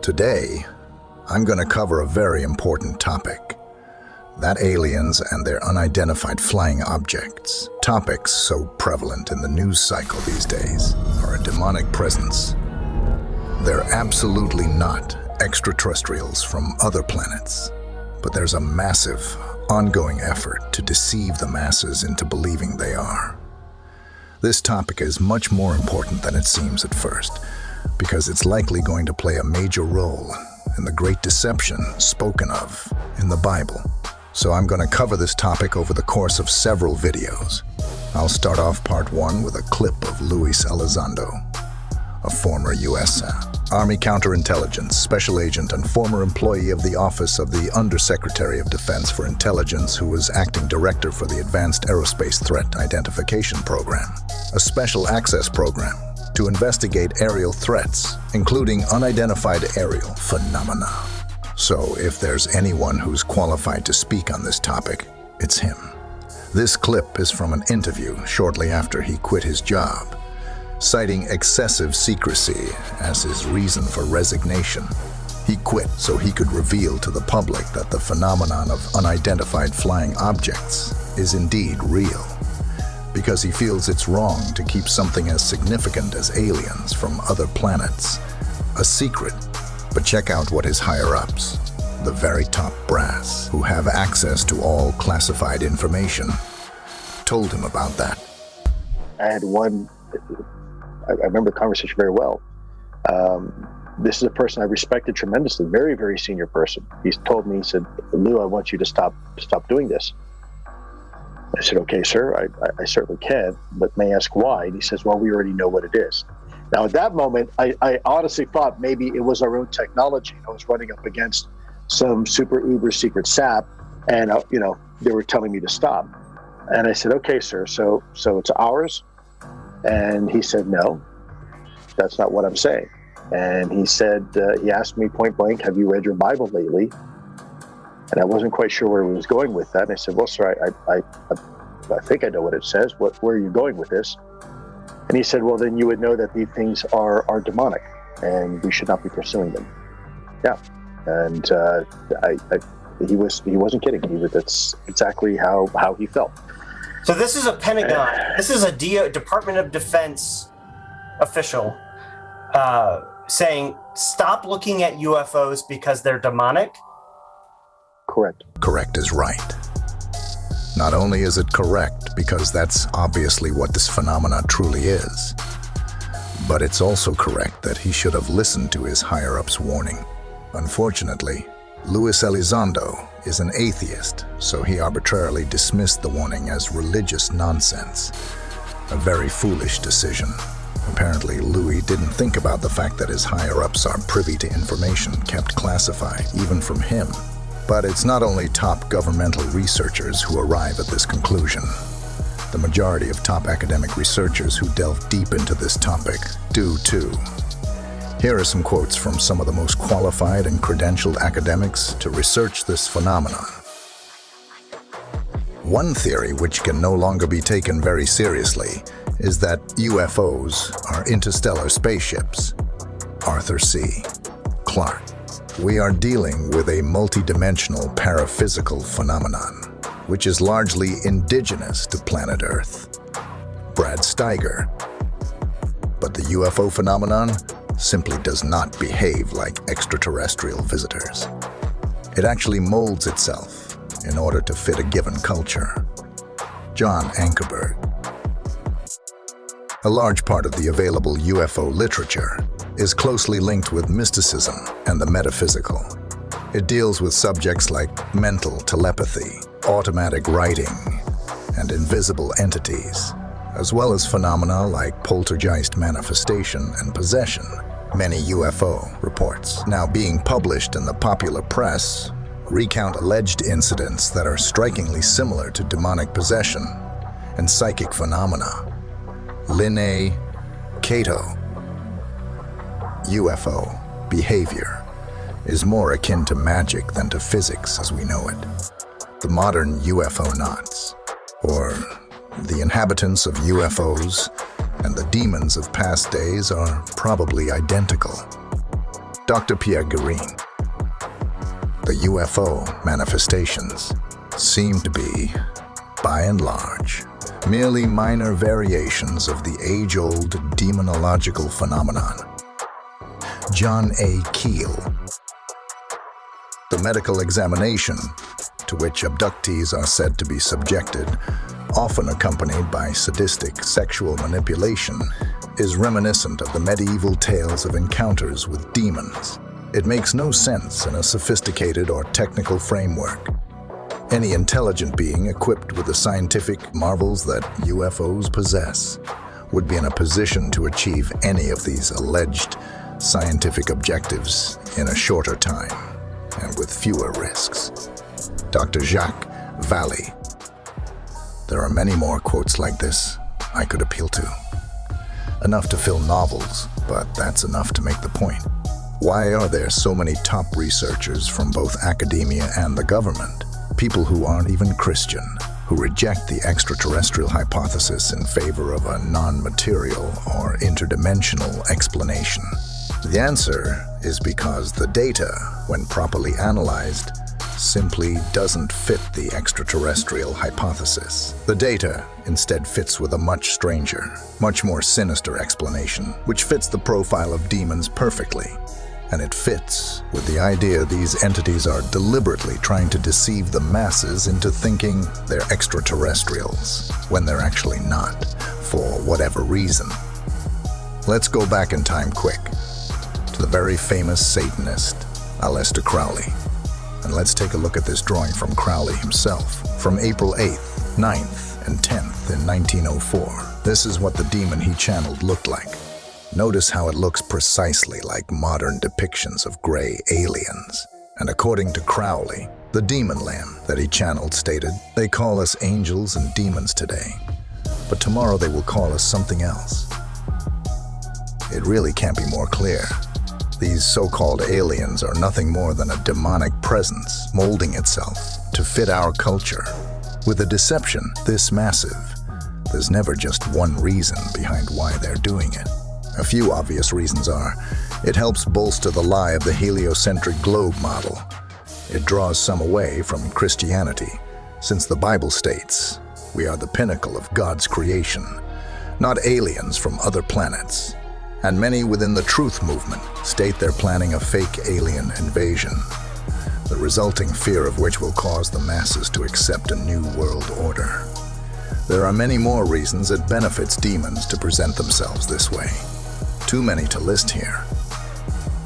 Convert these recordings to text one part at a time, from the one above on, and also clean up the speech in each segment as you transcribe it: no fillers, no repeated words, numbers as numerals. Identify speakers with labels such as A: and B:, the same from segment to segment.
A: Today, I'm going to cover a very important topic. That aliens and their unidentified flying objects, topics so prevalent in the news cycle these days, are a demonic presence. They're absolutely not extraterrestrials from other planets, but there's a massive, ongoing effort to deceive the masses into believing they are. This topic is much more important than it seems at first, because it's likely going to play a major role in the great deception spoken of in the Bible. So I'm going to cover this topic over the course of several videos. I'll start off part 1 with a clip of Luis Elizondo, a former U.S. Army counterintelligence special agent and former employee of the Office of the Undersecretary of Defense for Intelligence, who was acting director for the Advanced Aerospace Threat Identification Program, a special access program to investigate aerial threats, including unidentified aerial phenomena. So if there's anyone who's qualified to speak on this topic, it's him. This clip is from an interview shortly after he quit his job, citing excessive secrecy as his reason for resignation. He quit so he could reveal to the public that the phenomenon of unidentified flying objects is indeed real, because he feels it's wrong to keep something as significant as aliens from other planets a secret. But check out what his higher-ups, the very top brass, who have access to all classified information, told him about that.
B: I had one, I remember the conversation very well. This is a person I respected tremendously, very, very senior person. He's told me, he said, "Lou, I want you to stop doing this." I said, "Okay, sir, I certainly can, but may I ask why?" And he says, "Well, we already know what it is." Now, at that moment, I honestly thought maybe it was our own technology. I was running up against some super uber secret sap, and they were telling me to stop. And I said, "Okay, sir, so it's ours?" And he said, "No, that's not what I'm saying." And he said, he asked me point blank, "Have you read your Bible lately?" And I wasn't quite sure where he was going with that. And I said, "Well, sir, I think I know what it says. Where are you going with this?" And he said, "Well, then you would know that these things are demonic, and we should not be pursuing them." Yeah, and he wasn't kidding. That's exactly how he felt.
C: So this is a Pentagon. This is a Department of Defense official saying, "Stop looking at UFOs because they're demonic."
B: Correct.
A: Correct is right. Not only is it correct, because that's obviously what this phenomena truly is, but it's also correct that he should have listened to his higher-ups' warning. Unfortunately, Luis Elizondo is an atheist, so he arbitrarily dismissed the warning as religious nonsense. A very foolish decision. Apparently, Louis didn't think about the fact that his higher-ups are privy to information kept classified, even from him. But it's not only top governmental researchers who arrive at this conclusion. The majority of top academic researchers who delve deep into this topic do too. Here are some quotes from some of the most qualified and credentialed academics to research this phenomenon. One theory which can no longer be taken very seriously is that UFOs are interstellar spaceships. Arthur C. Clarke. We are dealing with a multidimensional paraphysical phenomenon, which is largely indigenous to planet Earth. Brad Steiger. But the UFO phenomenon simply does not behave like extraterrestrial visitors. It actually molds itself in order to fit a given culture. John Ankerberg. A large part of the available UFO literature is closely linked with mysticism and the metaphysical. It deals with subjects like mental telepathy, automatic writing, and invisible entities, as well as phenomena like poltergeist manifestation and possession. Many UFO reports now being published in the popular press recount alleged incidents that are strikingly similar to demonic possession and psychic phenomena. Linnae Cato. UFO behavior is more akin to magic than to physics as we know it. The modern UFO-nauts, or the inhabitants of UFOs and the demons of past days, are probably identical. Dr. Pierre Guérin. The UFO manifestations seem to be, by and large, merely minor variations of the age-old demonological phenomenon. John A. Keel. The medical examination to which abductees are said to be subjected, often accompanied by sadistic sexual manipulation, is reminiscent of the medieval tales of encounters with demons. It makes no sense in a sophisticated or technical framework. Any intelligent being equipped with the scientific marvels that UFOs possess would be in a position to achieve any of these alleged scientific objectives in a shorter time and with fewer risks. Dr. Jacques Vallée. There are many more quotes like this I could appeal to. Enough to fill novels, but that's enough to make the point. Why are there so many top researchers from both academia and the government, people who aren't even Christian, who reject the extraterrestrial hypothesis in favor of a non-material or interdimensional explanation? The answer is because the data, when properly analyzed, simply doesn't fit the extraterrestrial hypothesis. The data instead fits with a much stranger, much more sinister explanation, which fits the profile of demons perfectly. And it fits with the idea these entities are deliberately trying to deceive the masses into thinking they're extraterrestrials, when they're actually not, for whatever reason. Let's go back in time quick, to the very famous Satanist, Aleister Crowley. And let's take a look at this drawing from Crowley himself, from April 8th, 9th, and 10th in 1904. This is what the demon he channeled looked like. Notice how it looks precisely like modern depictions of gray aliens. And according to Crowley, the demon lamb that he channeled stated, "They call us angels and demons today, but tomorrow they will call us something else." It really can't be more clear. These so-called aliens are nothing more than a demonic presence molding itself to fit our culture. With a deception this massive, there's never just one reason behind why they're doing it. A few obvious reasons are, it helps bolster the lie of the heliocentric globe model. It draws some away from Christianity, since the Bible states, we are the pinnacle of God's creation, not aliens from other planets. And many within the truth movement state they're planning a fake alien invasion, the resulting fear of which will cause the masses to accept a new world order. There are many more reasons it benefits demons to present themselves this way. Too many to list here.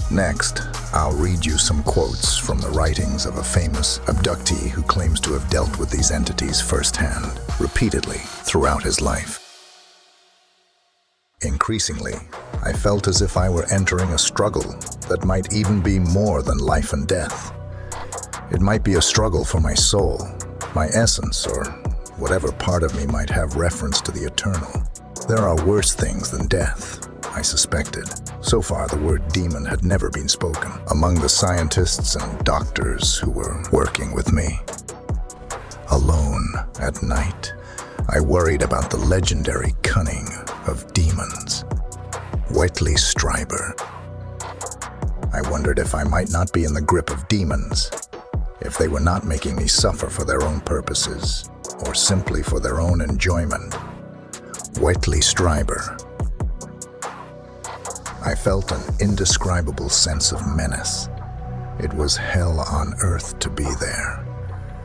A: Next, I'll read you some quotes from the writings of a famous abductee who claims to have dealt with these entities firsthand, repeatedly, throughout his life. Increasingly, I felt as if I were entering a struggle that might even be more than life and death. It might be a struggle for my soul, my essence, or whatever part of me might have reference to the eternal. There are worse things than death, I suspected. So far, the word demon had never been spoken among the scientists and doctors who were working with me. Alone at night, I worried about the legendary cunning of demons. Whitley Strieber. I wondered if I might not be in the grip of demons, if they were not making me suffer for their own purposes, or simply for their own enjoyment. Whitley Strieber. I felt an indescribable sense of menace. It was hell on earth to be there,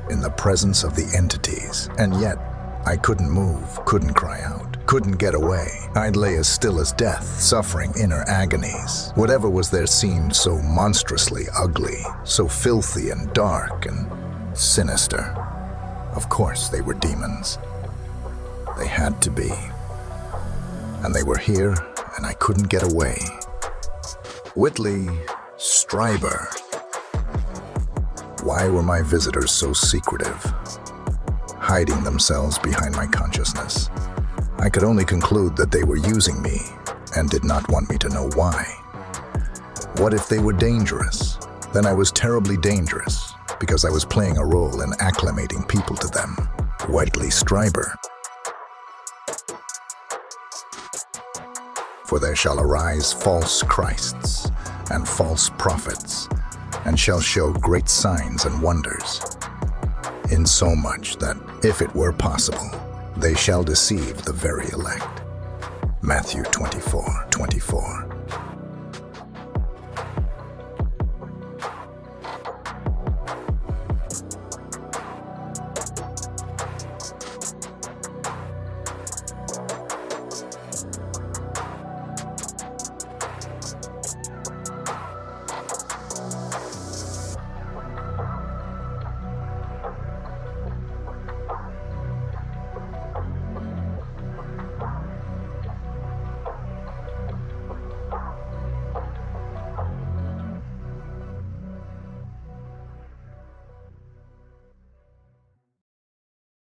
A: in the presence of the entities, and yet I couldn't move, couldn't cry out, couldn't get away. I'd lay as still as death, suffering inner agonies. Whatever was there seemed so monstrously ugly, so filthy and dark and sinister. Of course they were demons. They had to be. And they were here, and I couldn't get away. Whitley Strieber. Why were my visitors so secretive, hiding themselves behind my consciousness? I could only conclude that they were using me and did not want me to know why. What if they were dangerous? Then I was terribly dangerous because I was playing a role in acclimating people to them. Whitley Strieber. For there shall arise false Christs, and false prophets, and shall show great signs and wonders, insomuch that, if it were possible, they shall deceive the very elect. Matthew 24:24.